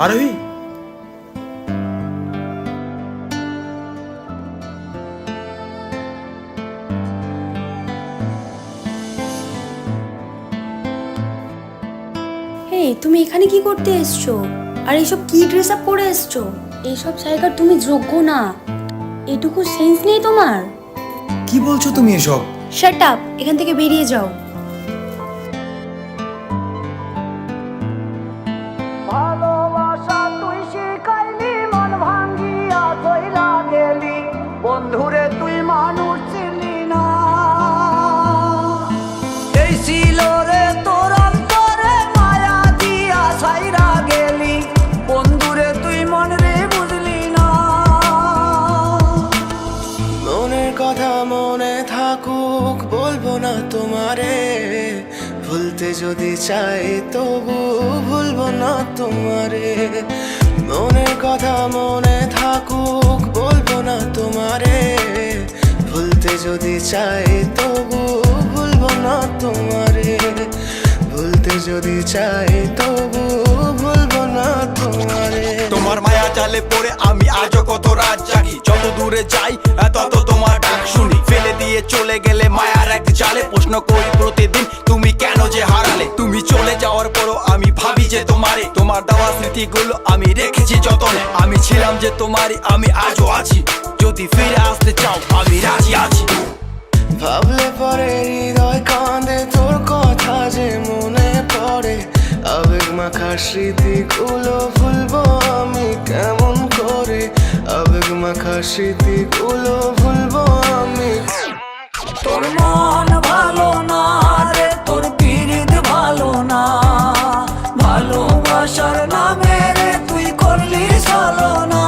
আরোহী, তুমি এখানে কি করতে এসছো? আর এইসব কি ড্রেস আপ পরে এসছো? এইসব জায়গার তুমি যোগ্য না। এটুকু সেন্স নেই তোমার? কি বলছো তুমি এসব? শাট আপ, এখান থেকে বেরিয়ে যাও। ভালোবাসা তুই শিখাইলি, মন ভাঙ্গিয়া কইরা গেলি, বন্ধুরে তুই মানুষ ছিলি না। এই ছিল রে তোর অন্তরে মায়া দিয়া ছাইরা গেলি, বন্ধুরে তুই মন রে বুঝলি না। মনের কথা মনে থাকুক, বলবো না তোমারে, ভুলতে যদি চাই তবু ভুলবো না তোমারে। মনের কথা মনে থাকুক, বলবো না তোমারে, ভুলতে যদি চাই তবু ভুলবো না তোমারে। ভুলতে যদি চাই তবু ভুলবো না তোমারে। তোমার মায়া জালে পড়ে আমি আজও কত রাত জাগি, যত দূরে যাই তত তোমার ডাক শুনি। ফেলে দিয়ে চলে গেলে মায়ার এক জালে, প্রশ্ন করি প্রতিদিন তুমি কেন যে হারালে। তুমি চলে যাওয়ার পরও আমি ভাবি যে তোমারে, তোমার দেওয়া স্মৃতিগুলো আমি রেখেছি যতনে। আমি ছিলাম যে তোমারই, আমি আজও আছি, যদি ফিরে আসতে চাও আমি রাজি আছি। ভাবলে পরে হৃদয় কাঁদে, তোর কথা যে মনে পড়ে। আবেগ মাখা স্মৃতিগুলো ভুলবো আমি কেমন করে? আবেগ মাখা স্মৃতিগুলো ভুলবো আমি। তোর মন ভালো না রে, তোর পিরিত ভালো না, ভালোবাসার নামে রে তুই করলি ছলনা।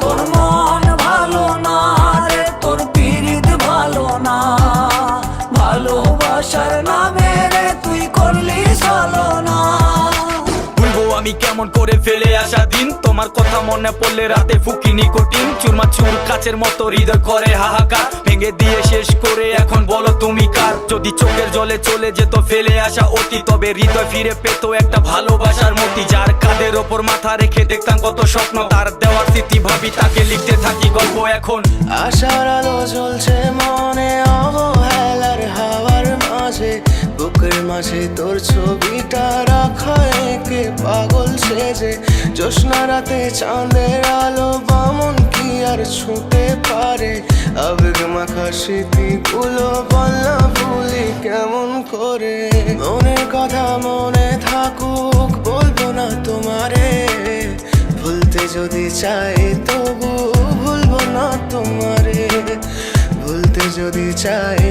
তোর মন ভালো না রে, তোর পিরিত ভালো না, ভালোবাসার নামে রে তুই করলি ছলনা। ভুলবো আমি কেমন করে ফেলে আসা দিন, তোমার কথা মনে পড়লে রাতে ফুকি নিকোটিন। চুরমা চুর কাচের মতো হৃদয় করে হাহাকার, ভেঙে দিয়ে শেষ করে এখন বলো তুমি কার। যদি চোখের জলে চলে যেত ফেলে আসা অতি, তবে হৃদয় ফিরে পেত একটা ভালোবাসার মতি। যার কাঁধের ওপর মাথা রেখে দেখতাম কত স্বপ্ন, তার দেওয়ার স্মৃতি ভাবি তাকে লিখতে থাকি গল্প এখন। আশার আলো জ্বলছে মনে অবহেলার হাওয়ার মাঝে, বুকের মাঝে তোর ছবিটা রাখা একে পাগল সেজে। জ্যোৎস্না রাতে চাঁদের আলো বামন কি আর ছুঁতে পারে? আবেগ মাখা স্মৃতিগুলো বল না ভুলি কেমন করে? মনের কথা মনে থাকুক, বলবো না তোমারে, ভুলতে যদি চাই তবু ভুলবো না তোমারে। ভুলতে যদি চাই